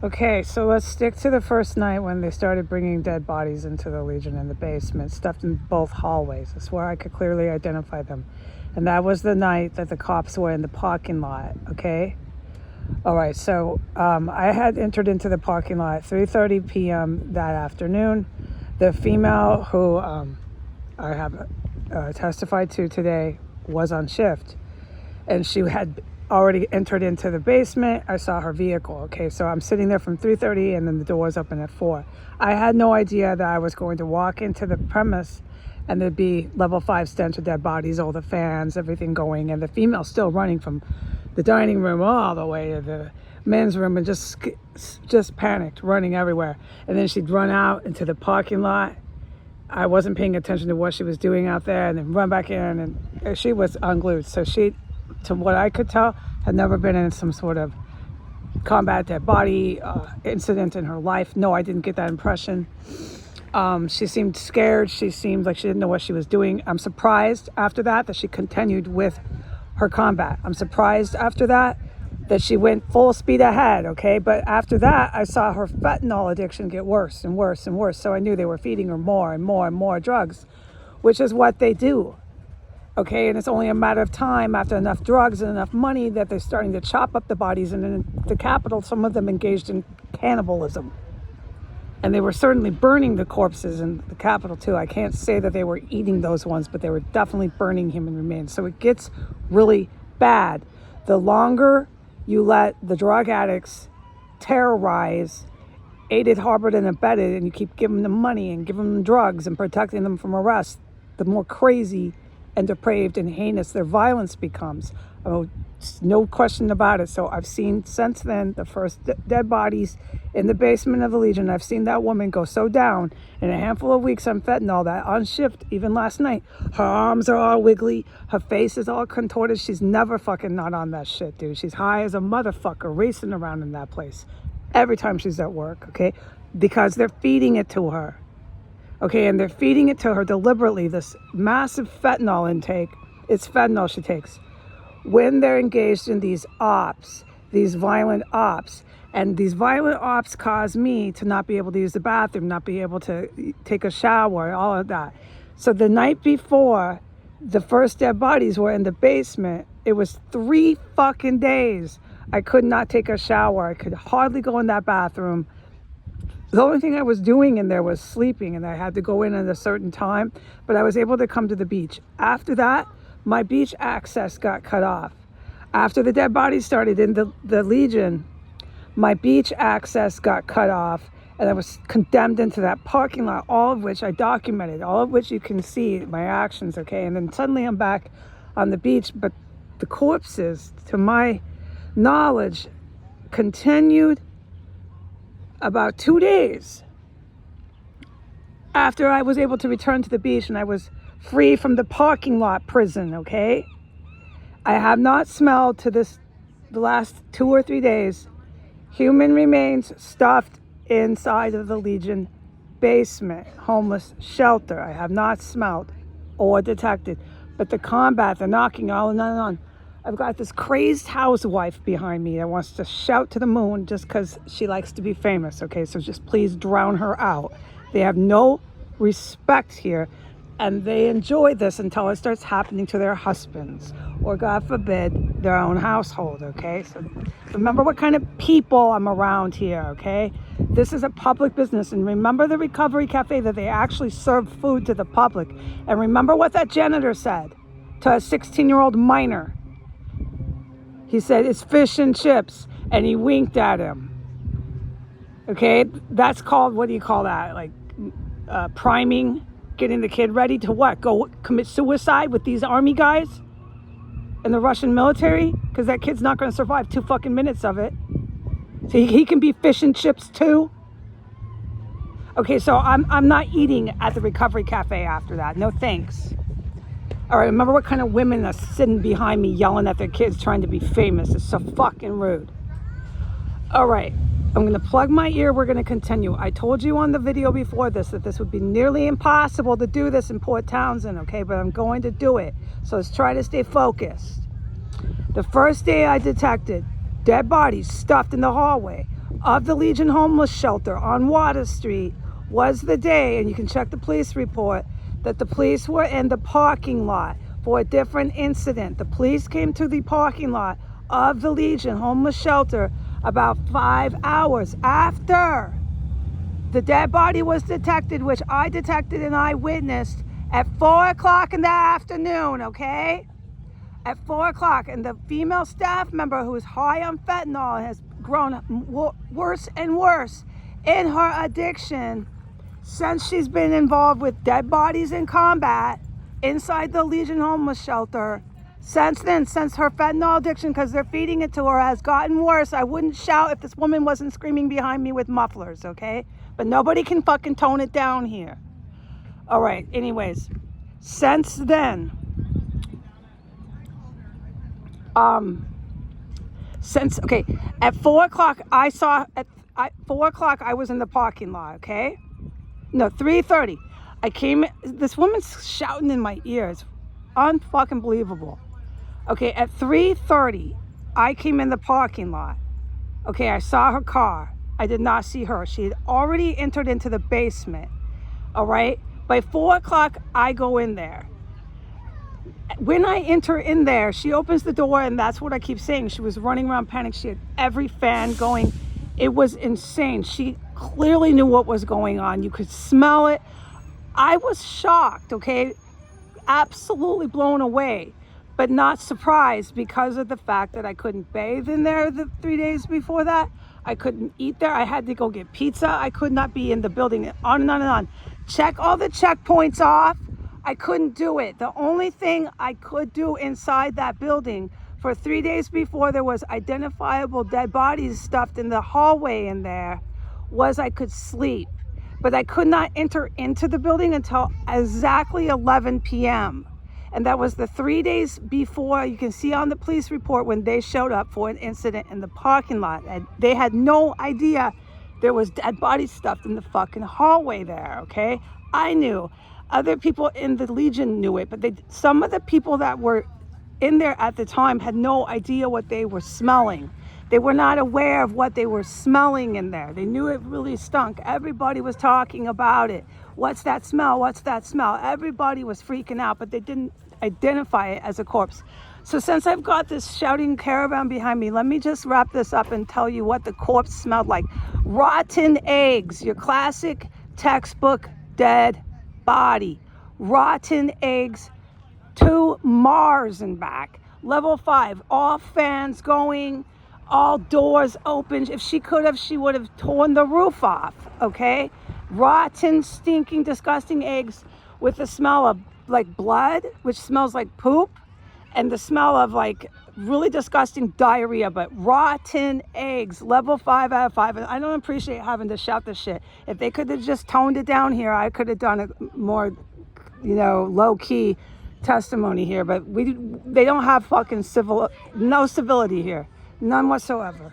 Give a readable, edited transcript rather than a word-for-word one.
Okay, so let's stick to the first night when they started bringing dead bodies into the Legion in the basement, stuffed in both hallways. That's where I could clearly identify them. And that was the night that the cops were in the parking lot, okay? All right, so I had entered into the parking lot at 3:30 p.m. that afternoon. The female who I have testified to today was on shift, and she had already entered into the basement. I saw her vehicle. Okay, so I'm sitting there from 3:30, and then the doors open at 4. I had no idea that I was going to walk into the premise and there'd be level 5 stench of dead bodies, all the fans, everything going, and the female still running from the dining room all the way to the men's room and just panicked, running everywhere. And then she'd run out into the parking lot. I wasn't paying attention to what she was doing out there, and then run back in, and she was unglued. So she, to what I could tell, had never been in some sort of combat dead body incident in her life. No, I didn't get that impression. She seemed scared. She seemed like she didn't know what she was doing. I'm surprised after that she continued with her combat. I'm surprised after that she went full speed ahead, okay? But after that, I saw her fentanyl addiction get worse and worse and worse. So I knew they were feeding her more and more and more drugs, which is what they do, okay? And it's only a matter of time after enough drugs and enough money that they're starting to chop up the bodies. And in the Capitol, some of them engaged in cannibalism. And they were certainly burning the corpses in the Capitol too. I can't say that they were eating those ones, but they were definitely burning human remains. So it gets really bad. The longer you let the drug addicts terrorize, aided, harbored, and abetted, and you keep giving them money and giving them drugs and protecting them from arrest, the more crazy and depraved and heinous their violence becomes. Oh, no question about it. So I've seen since then the first dead bodies in the basement of the Legion. I've seen that woman go so down in a handful of weeks on fentanyl that on shift, even last night, her arms are all wiggly, her face is all contorted. She's never fucking not on that shit, dude. She's high as a motherfucker racing around in that place every time she's at work, okay? Because they're feeding it to her. Okay, and they're feeding it to her deliberately, this massive fentanyl intake. It's fentanyl she takes. When they're engaged in these ops, these violent ops, and these violent ops cause me to not be able to use the bathroom, not be able to take a shower, all of that. So the night before the first dead bodies were in the basement, it was 3 fucking days. I could not take a shower. I could hardly go in that bathroom. The only thing I was doing in there was sleeping, and I had to go in at a certain time, but I was able to come to the beach. After that, my beach access got cut off. After the dead bodies started in the Legion, my beach access got cut off, and I was condemned into that parking lot, all of which I documented, all of which you can see my actions, okay? And then suddenly I'm back on the beach, but the corpses, to my knowledge, continued about 2 days after I was able to return to the beach and I was free from the parking lot prison, okay? I have not smelled the last 2 or 3 days human remains stuffed inside of the Legion basement, homeless shelter. I have not smelled or detected. But the combat, the knocking, all and on. I've got this crazed housewife behind me that wants to shout to the moon just because she likes to be famous, okay? So just please drown her out. They have no respect here, and they enjoy this until it starts happening to their husbands or, God forbid, their own household, okay? So remember what kind of people I'm around here, okay? This is a public business, and remember the Recovery Cafe, that they actually serve food to the public. And remember what that janitor said to a 16-year-old minor. He said, it's fish and chips, and he winked at him. Okay, that's called, what do you call that? Like priming, getting the kid ready to what? Go commit suicide with these army guys and the Russian military? Because that kid's not going to survive 2 fucking minutes of it. So he can be fish and chips too? Okay, so I'm not eating at the Recovery Cafe after that. No thanks. All right, remember what kind of women are sitting behind me yelling at their kids trying to be famous. It's so fucking rude. All right, I'm going to plug my ear. We're going to continue. I told you on the video before this that this would be nearly impossible to do this in Port Townsend, okay? But I'm going to do it. So let's try to stay focused. The first day I detected dead bodies stuffed in the hallway. of the Legion Homeless Shelter on Water Street was the day, and you can check the police report, that the police were in the parking lot for a different incident. The police came to the parking lot of the Legion Homeless Shelter about 5 hours after the dead body was detected, which I detected and I witnessed at 4 o'clock in the afternoon, okay? At 4 o'clock, and the female staff member who is high on fentanyl has grown worse and worse in her addiction since she's been involved with dead bodies in combat inside the Legion Homeless Shelter. Since then, since her fentanyl addiction, because they're feeding it to her, has gotten worse. I wouldn't shout if this woman wasn't screaming behind me with mufflers, okay? But nobody can fucking tone it down here. All right, anyways, since then, at 4 o'clock, at 4 o'clock, I was in the parking lot, okay? No, 3:30. This woman's shouting in my ears. Unfucking believable. Okay, at 3:30, I came in the parking lot. Okay, I saw her car. I did not see her. She had already entered into the basement. All right? By 4 o'clock, I go in there. When I enter in there, she opens the door, and that's what I keep saying. She was running around panic. She had every fan going. It was insane. She clearly knew what was going on. You could smell it. I was shocked, okay? Absolutely blown away, but not surprised because of the fact that I couldn't bathe in there the 3 days before that. I couldn't eat there. I had to go get pizza. I could not be in the building, on and on and on. Check all the checkpoints off. I couldn't do it. The only thing I could do inside that building for 3 days before there was identifiable dead bodies stuffed in the hallway in there was I could sleep. But I could not enter into the building until exactly 11 p.m. And that was the 3 days before. You can see on the police report when they showed up for an incident in the parking lot. And they had no idea there was dead bodies stuffed in the fucking hallway there, okay? I knew. Other people in the Legion knew it, but some of the people that were in there at the time had no idea what they were smelling. They were not aware of what they were smelling in there. They knew it really stunk. Everybody was talking about it. What's that smell? What's that smell? Everybody was freaking out, but they didn't identify it as a corpse. So since I've got this shouting caravan behind me, let me just wrap this up and tell you what the corpse smelled like. Rotten eggs, your classic textbook dead body. Rotten eggs to Mars and back. Level 5, all fans going, all doors open. If she could have, she would have torn the roof off, okay? Rotten, stinking, disgusting eggs with the smell of like blood, which smells like poop, and the smell of like really disgusting diarrhea, but rotten eggs, level 5 out of 5. And I don't appreciate having to shout this shit. If they could have just toned it down here, I could have done a more, low-key testimony here, but they don't have fucking no civility here. None whatsoever.